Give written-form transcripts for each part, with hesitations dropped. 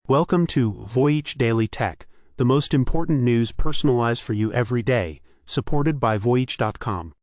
Welcome to Voyage Daily Tech, the most important news personalized for you every day, supported by Voyage.com.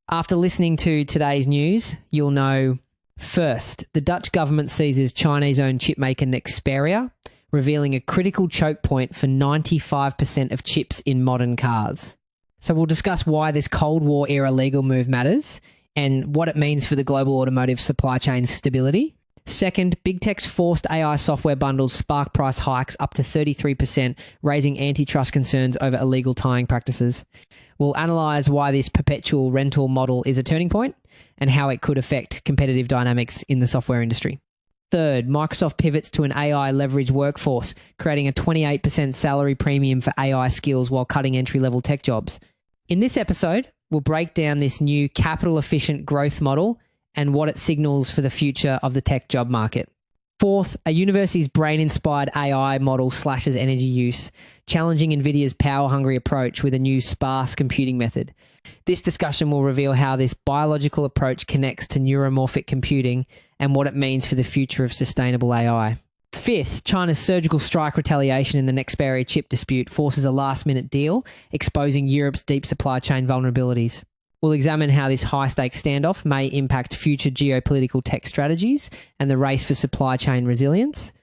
After listening to today's news, you'll know first, the Dutch government seizes Chinese-owned chipmaker Nexperia, revealing a critical choke point for 95% of chips in modern cars. So we'll discuss why this Cold War era legal move matters and what it means for the global automotive supply chain stability. Second, big tech's forced AI software bundles spark price hikes up to 33%, raising antitrust concerns over illegal tying practices. We'll analyse why this perpetual rental model is a turning point and how it could affect competitive dynamics in the software industry. Third, Microsoft pivots to an AI leveraged workforce, creating a 28% salary premium for AI skills while cutting entry-level tech jobs. In this episode, we'll break down this new capital-efficient growth model and what it signals for the future of the tech job market. Fourth, a university's brain-inspired AI model slashes energy use, challenging Nvidia's power-hungry approach with a new sparse computing method. This discussion will reveal how this biological approach connects to neuromorphic computing and what it means for the future of sustainable AI. Fifth, China's surgical strike retaliation in the Nexperia chip dispute forces a last-minute deal, exposing Europe's deep supply chain vulnerabilities. We'll examine how this high-stakes standoff may impact future geopolitical tech strategies and the race for supply chain resilience.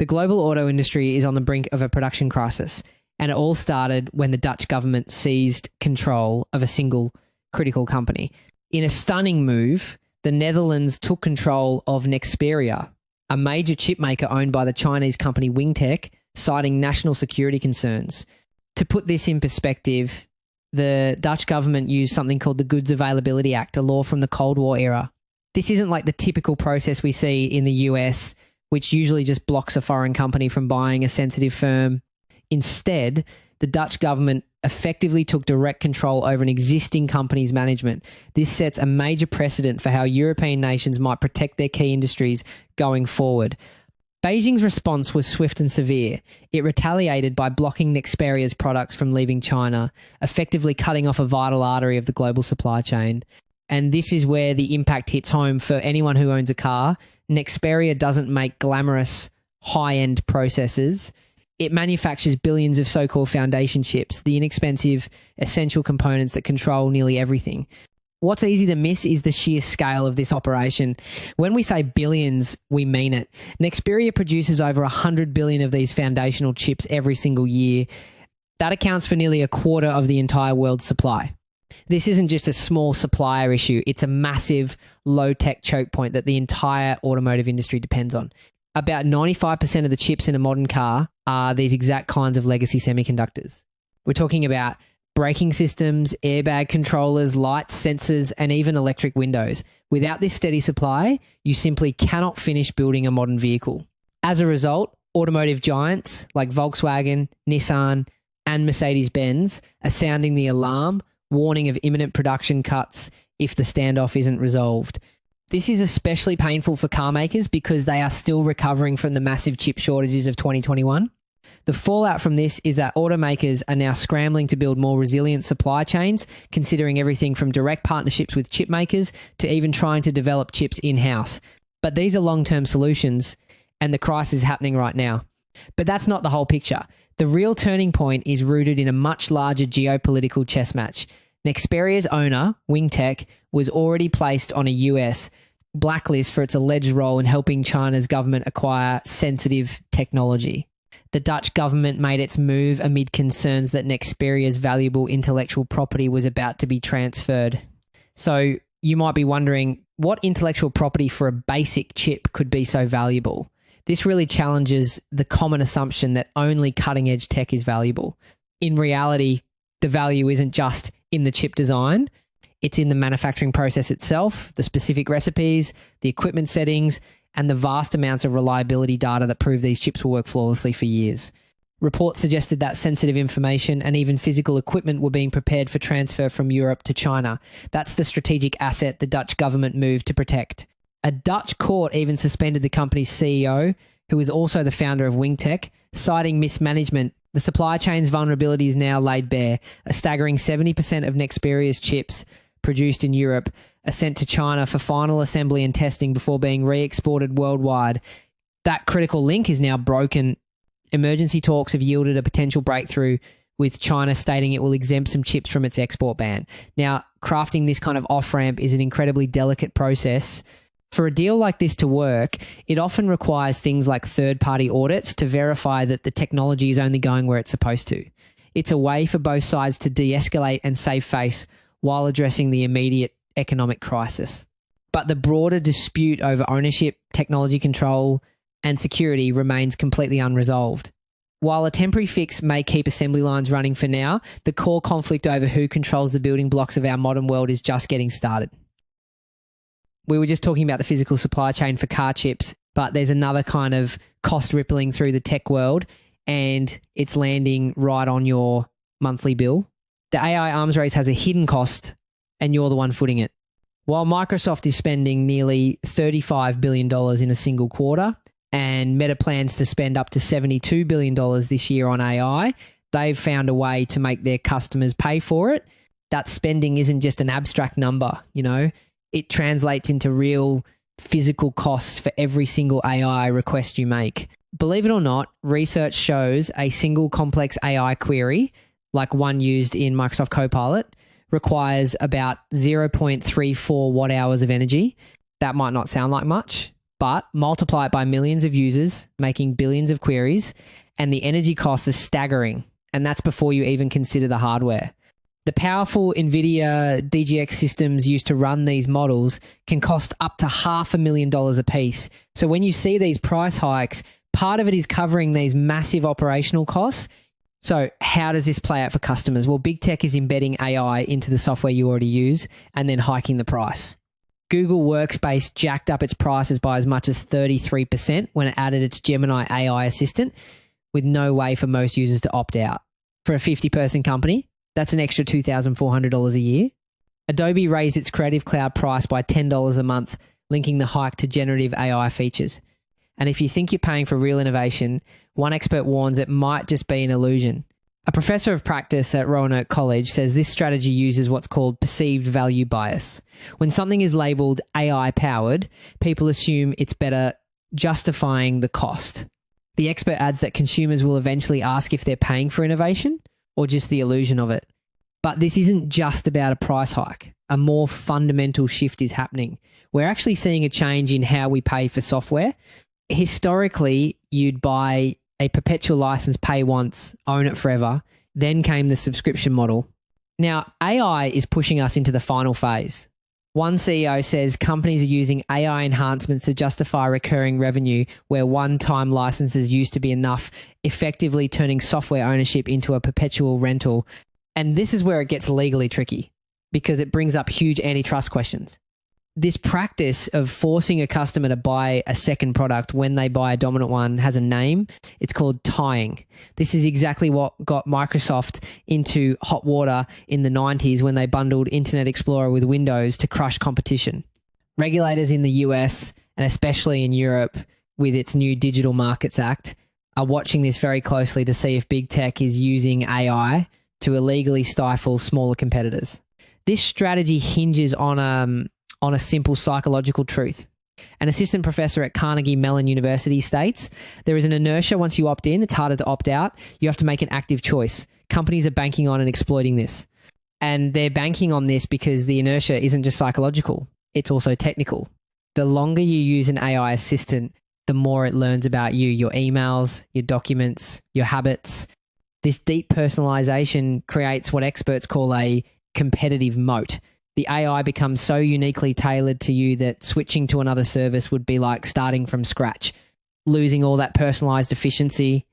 The global auto industry is on the brink of a production crisis, and it all started when the Dutch government seized control of a single critical company. In a stunning move, the Netherlands took control of Nexperia, a major chipmaker owned by the Chinese company Wingtech, citing national security concerns. To put this in perspective, the Dutch government used something called the Goods Availability Act, a law from the Cold War era. This isn't like the typical process we see in the US, which usually just blocks a foreign company from buying a sensitive firm. Instead, the Dutch government effectively took direct control over an existing company's management. This sets a major precedent for how European nations might protect their key industries going forward. Beijing's response was swift and severe. It retaliated by blocking Nexperia's products from leaving China, effectively cutting off a vital artery of the global supply chain. And this is where the impact hits home for anyone who owns a car. Nexperia doesn't make glamorous, high-end processors. It manufactures billions of so-called foundation chips, the inexpensive, essential components that control nearly everything. What's easy to miss is the sheer scale of this operation. When we say billions, we mean it. Nexperia produces over 100 billion of these foundational chips every single year. That accounts for nearly a quarter of the entire world's supply. This isn't just a small supplier issue. It's a massive, low-tech choke point that the entire automotive industry depends on. About 95% of the chips in a modern car are these exact kinds of legacy semiconductors. We're talking about braking systems, airbag controllers, lights, sensors, and even electric windows. Without this steady supply, you simply cannot finish building a modern vehicle. As a result, automotive giants like Volkswagen, Nissan, and Mercedes-Benz are sounding the alarm, warning of imminent production cuts if the standoff isn't resolved. This is especially painful for car makers because they are still recovering from the massive chip shortages of 2021. The fallout from this is that automakers are now scrambling to build more resilient supply chains, considering everything from direct partnerships with chip makers to even trying to develop chips in-house. But these are long-term solutions, and the crisis is happening right now. But that's not the whole picture. The real turning point is rooted in a much larger geopolitical chess match. Nexperia's owner, Wingtech, was already placed on a US blacklist for its alleged role in helping China's government acquire sensitive technology. The Dutch government made its move amid concerns that Nexperia's valuable intellectual property was about to be transferred. So you might be wondering, what intellectual property for a basic chip could be so valuable? This really challenges the common assumption that only cutting-edge tech is valuable. In reality, the value isn't just in the chip design. It's in the manufacturing process itself, the specific recipes, the equipment settings, and the vast amounts of reliability data that prove these chips will work flawlessly for years. Reports suggested that sensitive information and even physical equipment were being prepared for transfer from Europe to China. That's the strategic asset the Dutch government moved to protect. A Dutch court even suspended the company's CEO, who is also the founder of Wingtech, citing mismanagement. The supply chain's vulnerability is now laid bare. A staggering 70% of Nexperia's chips produced in Europe are sent to China for final assembly and testing before being re-exported worldwide. That critical link is now broken. Emergency talks have yielded a potential breakthrough, with China stating it will exempt some chips from its export ban. Now, crafting this kind of off-ramp is an incredibly delicate process. For a deal like this to work, it often requires things like third-party audits to verify that the technology is only going where it's supposed to. It's a way for both sides to de-escalate and save face while addressing the immediate economic crisis. But the broader dispute over ownership, technology control, and security remains completely unresolved. While a temporary fix may keep assembly lines running for now, the core conflict over who controls the building blocks of our modern world is just getting started. We were just talking about the physical supply chain for car chips, but there's another kind of cost rippling through the tech world, and it's landing right on your monthly bill. The AI arms race has a hidden cost, and you're the one footing it. While Microsoft is spending nearly $35 billion in a single quarter, and Meta plans to spend up to $72 billion this year on AI, they've found a way to make their customers pay for it. That spending isn't just an abstract number, it translates into real physical costs for every single AI request you make. Believe it or not, research shows a single complex AI query, like one used in Microsoft Copilot, requires about 0.34 watt hours of energy. That might not sound like much, but multiply it by millions of users, making billions of queries, and the energy costs are staggering. And that's before you even consider the hardware. The powerful Nvidia DGX systems used to run these models can cost up to $500,000 a piece. So when you see these price hikes, part of it is covering these massive operational costs. So how does this play out for customers? Well, big tech is embedding AI into the software you already use and then hiking the price. Google Workspace jacked up its prices by as much as 33% when it added its Gemini AI assistant, with no way for most users to opt out. For a 50-person company, that's an extra $2,400 a year. Adobe raised its Creative Cloud price by $10 a month, linking the hike to generative AI features. And if you think you're paying for real innovation, one expert warns it might just be an illusion. A professor of practice at Roanoke College says this strategy uses what's called perceived value bias. When something is labelled AI-powered, people assume it's better, justifying the cost. The expert adds that consumers will eventually ask if they're paying for innovation or just the illusion of it. But this isn't just about a price hike. A more fundamental shift is happening. We're actually seeing a change in how we pay for software. Historically, you'd buy a perpetual license, pay once, own it forever. Then came the subscription model. Now, AI is pushing us into the final phase. One CEO says companies are using AI enhancements to justify recurring revenue where one-time licenses used to be enough, effectively turning software ownership into a perpetual rental. And this is where it gets legally tricky because it brings up huge antitrust questions. This practice of forcing a customer to buy a second product when they buy a dominant one has a name. It's called tying. This is exactly what got Microsoft into hot water in the 90s when they bundled Internet Explorer with Windows to crush competition. Regulators in the US and especially in Europe with its new Digital Markets Act are watching this very closely to see if big tech is using AI to illegally stifle smaller competitors. This strategy hinges on a simple psychological truth. An assistant professor at Carnegie Mellon University states, there is an inertia once you opt in, it's harder to opt out. You have to make an active choice. Companies are banking on and exploiting this. And they're banking on this because the inertia isn't just psychological, it's also technical. The longer you use an AI assistant, the more it learns about you, your emails, your documents, your habits. This deep personalization creates what experts call a competitive moat. The AI becomes so uniquely tailored to you that switching to another service would be like starting from scratch, losing all that personalized efficiency.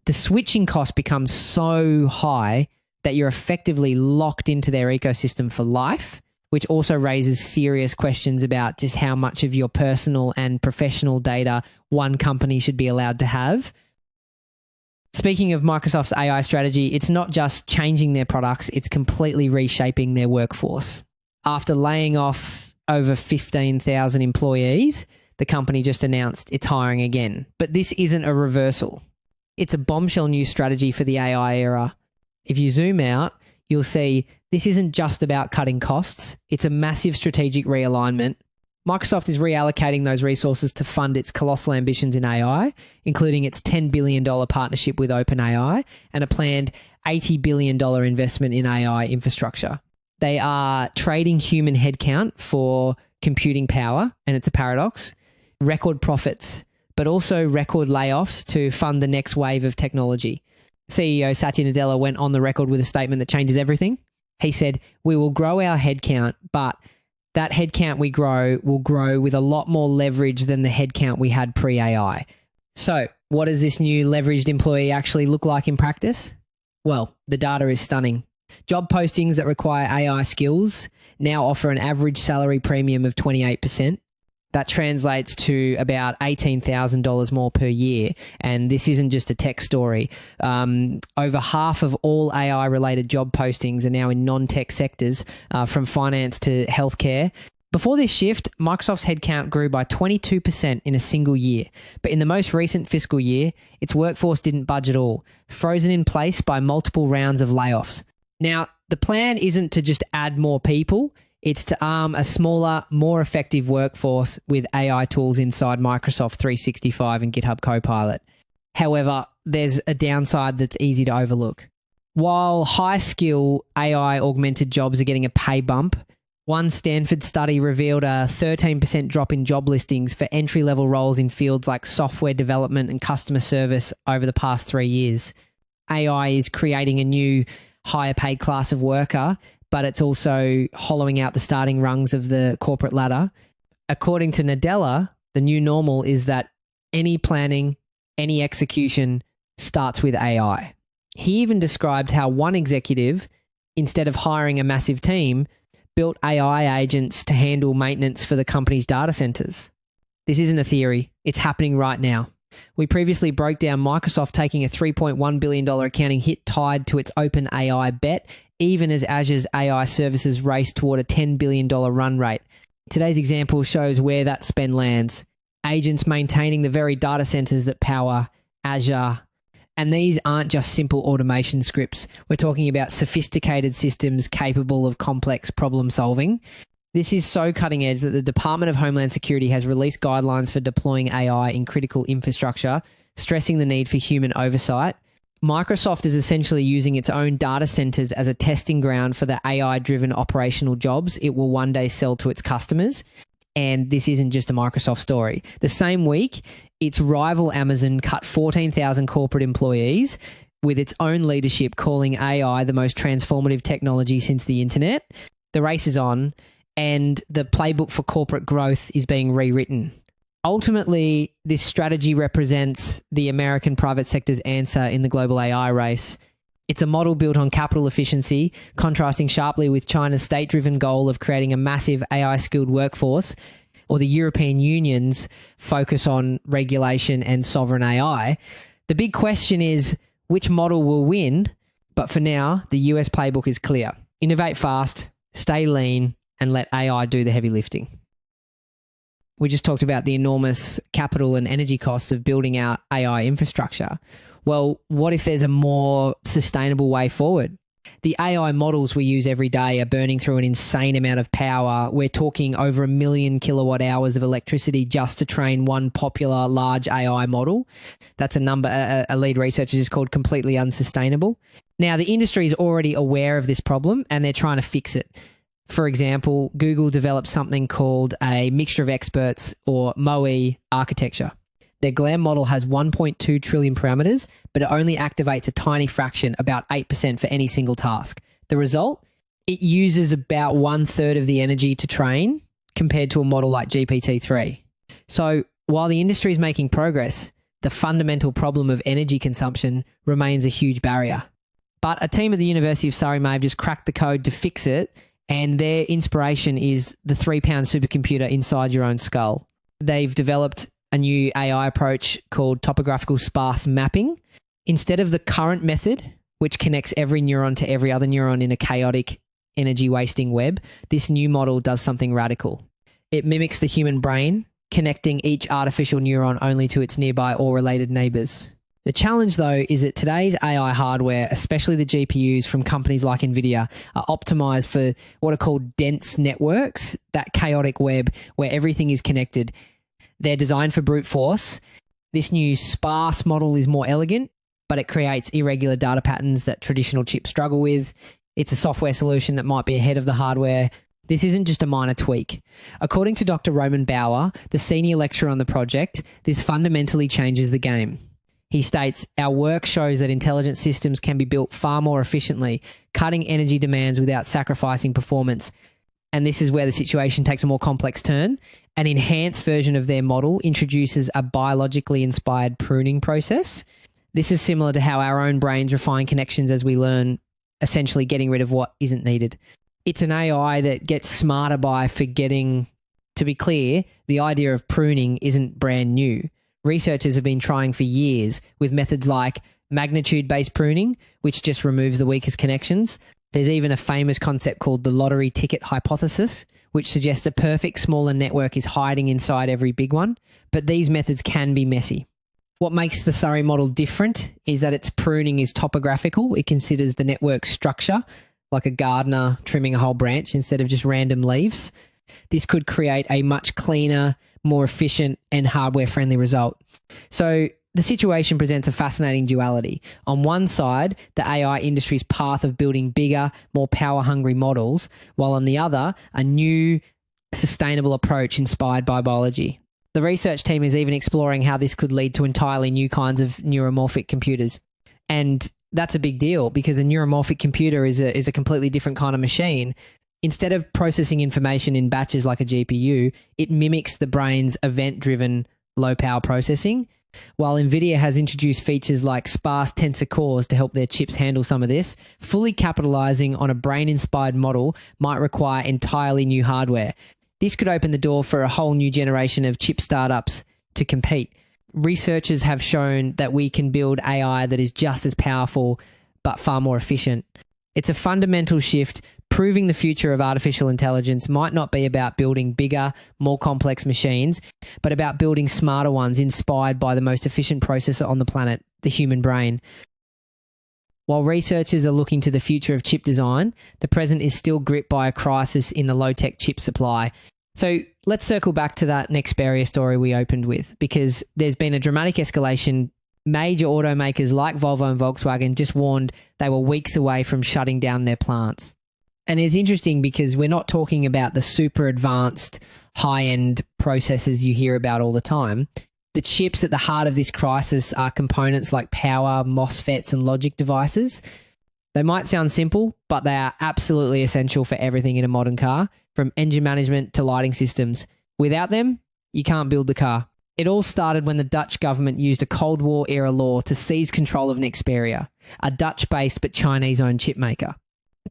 The switching cost becomes so high that you're effectively locked into their ecosystem for life, which also raises serious questions about just how much of your personal and professional data one company should be allowed to have. Speaking of Microsoft's AI strategy, it's not just changing their products, it's completely reshaping their workforce. After laying off over 15,000 employees, the company just announced it's hiring again. But this isn't a reversal. It's a bombshell new strategy for the AI era. If you zoom out, you'll see this isn't just about cutting costs. It's a massive strategic realignment. Microsoft is reallocating those resources to fund its colossal ambitions in AI, including its $10 billion partnership with OpenAI and a planned $80 billion investment in AI infrastructure. They are trading human headcount for computing power, and it's a paradox, record profits, but also record layoffs to fund the next wave of technology. CEO Satya Nadella went on the record with a statement that changes everything. He said, "We will grow our headcount, but that headcount we grow will grow with a lot more leverage than the headcount we had pre-AI." So, what does this new leveraged employee actually look like in practice? Well, the data is stunning. Job postings that require AI skills now offer an average salary premium of 28%. That translates to about $18,000 more per year. And this isn't just a tech story. Over half of all AI-related job postings are now in non-tech sectors, from finance to healthcare. Before this shift, Microsoft's headcount grew by 22% in a single year. But in the most recent fiscal year, its workforce didn't budge at all, frozen in place by multiple rounds of layoffs. Now, the plan isn't to just add more people. It's to arm a smaller, more effective workforce with AI tools inside Microsoft 365 and GitHub Copilot. However, there's a downside that's easy to overlook. While high-skill AI-augmented jobs are getting a pay bump, one Stanford study revealed a 13% drop in job listings for entry-level roles in fields like software development and customer service over the past 3 years. AI is creating a new higher-paid class of worker, but it's also hollowing out the starting rungs of the corporate ladder. According to Nadella, the new normal is that any planning, any execution starts with AI. He even described how one executive, instead of hiring a massive team, built AI agents to handle maintenance for the company's data centers. This isn't a theory. It's happening right now. We previously broke down Microsoft taking a $3.1 billion accounting hit tied to its OpenAI bet, even as Azure's AI services race toward a $10 billion run rate. Today's example shows where that spend lands. Agents maintaining the very data centers that power Azure. And these aren't just simple automation scripts. We're talking about sophisticated systems capable of complex problem solving. This is so cutting edge that the Department of Homeland Security has released guidelines for deploying AI in critical infrastructure, stressing the need for human oversight. Microsoft is essentially using its own data centers as a testing ground for the AI-driven operational jobs it will one day sell to its customers. And this isn't just a Microsoft story. The same week, its rival Amazon cut 14,000 corporate employees, with its own leadership calling AI the most transformative technology since the internet. The race is on, and the playbook for corporate growth is being rewritten. Ultimately, this strategy represents the American private sector's answer in the global AI race. It's a model built on capital efficiency, contrasting sharply with China's state-driven goal of creating a massive AI-skilled workforce, or the European Union's focus on regulation and sovereign AI. The big question is, which model will win? But for now, the US playbook is clear. Innovate fast, stay lean, and let AI do the heavy lifting. We just talked about the enormous capital and energy costs of building out AI infrastructure. Well, what if there's a more sustainable way forward? The AI models we use every day are burning through an insane amount of power. We're talking over 1 million kilowatt hours of electricity just to train one popular large AI model. That's a number a lead researcher has called completely unsustainable. Now, the industry is already aware of this problem and they're trying to fix it. For example, Google developed something called a mixture of experts, or MOE architecture. Their GLAM model has 1.2 trillion parameters, but it only activates a tiny fraction, about 8% for any single task. The result? It uses about 1/3 of the energy to train compared to a model like GPT-3. So while the industry is making progress, the fundamental problem of energy consumption remains a huge barrier. But a team at the University of Surrey may have just cracked the code to fix it, and their inspiration is the 3-pound supercomputer inside your own skull. They've developed a new AI approach called topographical sparse mapping. Instead of the current method, which connects every neuron to every other neuron in a chaotic, energy-wasting web, this new model does something radical. It mimics the human brain, connecting each artificial neuron only to its nearby or related neighbors. The challenge, though, is that today's AI hardware, especially the GPUs from companies like Nvidia, are optimized for what are called dense networks, that chaotic web where everything is connected. They're designed for brute force. This new sparse model is more elegant, but it creates irregular data patterns that traditional chips struggle with. It's a software solution that might be ahead of the hardware. This isn't just a minor tweak. According to Dr. Roman Bauer, the senior lecturer on the project, this fundamentally changes the game. He states, "Our work shows that intelligent systems can be built far more efficiently, cutting energy demands without sacrificing performance." And this is where the situation takes a more complex turn. An enhanced version of their model introduces a biologically inspired pruning process. This is similar to how our own brains refine connections as we learn, essentially getting rid of what isn't needed. It's an AI that gets smarter by forgetting. To be clear, the idea of pruning isn't brand new. Researchers have been trying for years with methods like magnitude-based pruning, which just removes the weakest connections. There's even a famous concept called the lottery ticket hypothesis, which suggests a perfect smaller network is hiding inside every big one. But these methods can be messy. What makes the Surrey model different is that its pruning is topographical. It considers the network structure, like a gardener trimming a whole branch instead of just random leaves. This could create a much cleaner, more efficient and hardware-friendly result. So the situation presents a fascinating duality. On one side, the AI industry's path of building bigger, more power-hungry models, while on the other, a new, sustainable approach inspired by biology. The research team is even exploring how this could lead to entirely new kinds of neuromorphic computers. And that's a big deal because a neuromorphic computer is a completely different kind of machine. Instead of processing information in batches like a GPU, it mimics the brain's event-driven low-power processing. While Nvidia has introduced features like sparse tensor cores to help their chips handle some of this, fully capitalizing on a brain-inspired model might require entirely new hardware. This could open the door for a whole new generation of chip startups to compete. Researchers have shown that we can build AI that is just as powerful but far more efficient. It's a fundamental shift, proving the future of artificial intelligence might not be about building bigger, more complex machines, but about building smarter ones inspired by the most efficient processor on the planet, the human brain. While researchers are looking to the future of chip design, the present is still gripped by a crisis in the low-tech chip supply. So let's circle back to that Nexperia story we opened with, because there's been a dramatic escalation. Major automakers like Volvo and Volkswagen just warned they were weeks away from shutting down their plants. And it's interesting because we're not talking about the super advanced high-end processors you hear about all the time. The chips at the heart of this crisis are components like power, MOSFETs, and logic devices. They might sound simple, but they are absolutely essential for everything in a modern car, from engine management to lighting systems. Without them, you can't build the car. It all started when the Dutch government used a Cold War-era law to seize control of Nexperia, a Dutch-based but Chinese-owned chipmaker.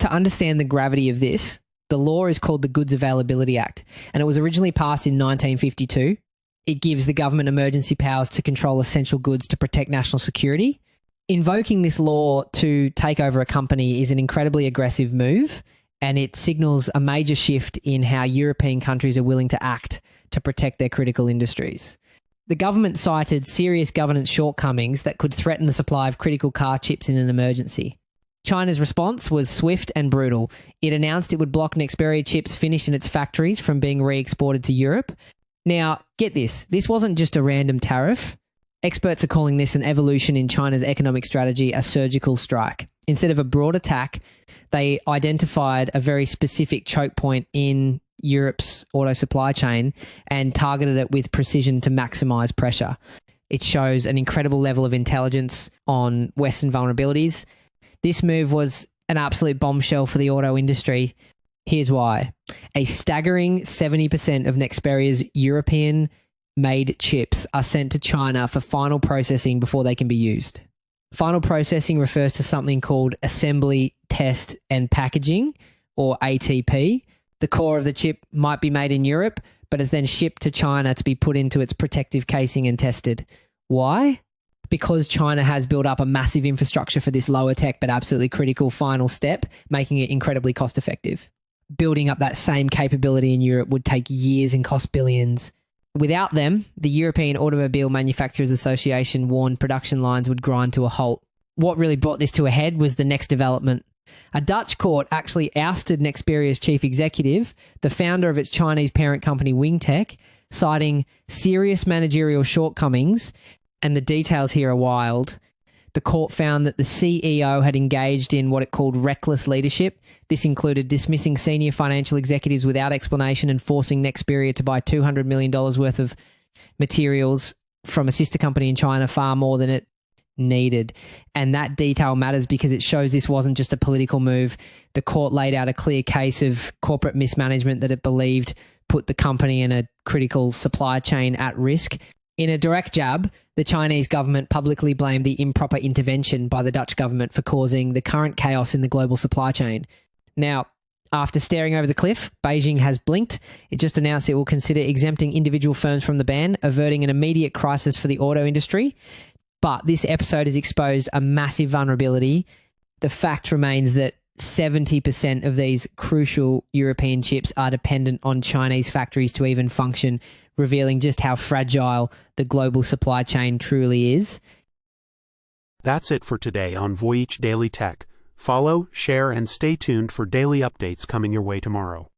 To understand the gravity of this, the law is called the Goods Availability Act, and it was originally passed in 1952. It gives the government emergency powers to control essential goods to protect national security. Invoking this law to take over a company is an incredibly aggressive move, and it signals a major shift in how European countries are willing to act to protect their critical industries. The government cited serious governance shortcomings that could threaten the supply of critical car chips in an emergency. China's response was swift and brutal. It announced it would block Nexperia chips finished in its factories from being re-exported to Europe. Now, get this. This wasn't just a random tariff. Experts are calling this an evolution in China's economic strategy, a surgical strike. Instead of a broad attack, they identified a very specific choke point in Europe's auto supply chain and targeted it with precision to maximize pressure. It shows an incredible level of intelligence on Western vulnerabilities. This move was an absolute bombshell for the auto industry. Here's why. A staggering 70% of Nexperia's European-made chips are sent to China for final processing before they can be used. Final processing refers to something called assembly, test, and packaging, or ATP. The core of the chip might be made in Europe, but is then shipped to China to be put into its protective casing and tested. Why? Because China has built up a massive infrastructure for this lower tech but absolutely critical final step, making it incredibly cost effective. Building up that same capability in Europe would take years and cost billions. Without them, the European Automobile Manufacturers Association warned production lines would grind to a halt. What really brought this to a head was the next development. A Dutch court actually ousted Nexperia's chief executive, the founder of its Chinese parent company Wingtech, citing serious managerial shortcomings, and the details here are wild. The court found that the CEO had engaged in what it called reckless leadership. This included dismissing senior financial executives without explanation and forcing Nexperia to buy $200 million worth of materials from a sister company in China, far more than it needed. And that detail matters because it shows this wasn't just a political move. The court laid out a clear case of corporate mismanagement that it believed put the company in a critical supply chain at risk. In a direct jab, the Chinese government publicly blamed the improper intervention by the Dutch government for causing the current chaos in the global supply chain. Now, after staring over the cliff, Beijing has blinked. It just announced it will consider exempting individual firms from the ban, averting an immediate crisis for the auto industry. But this episode has exposed a massive vulnerability. The fact remains that 70% of these crucial European chips are dependent on Chinese factories to even function, revealing just how fragile the global supply chain truly is. That's it for today on Voyage Daily Tech. Follow, share, and stay tuned for daily updates coming your way tomorrow.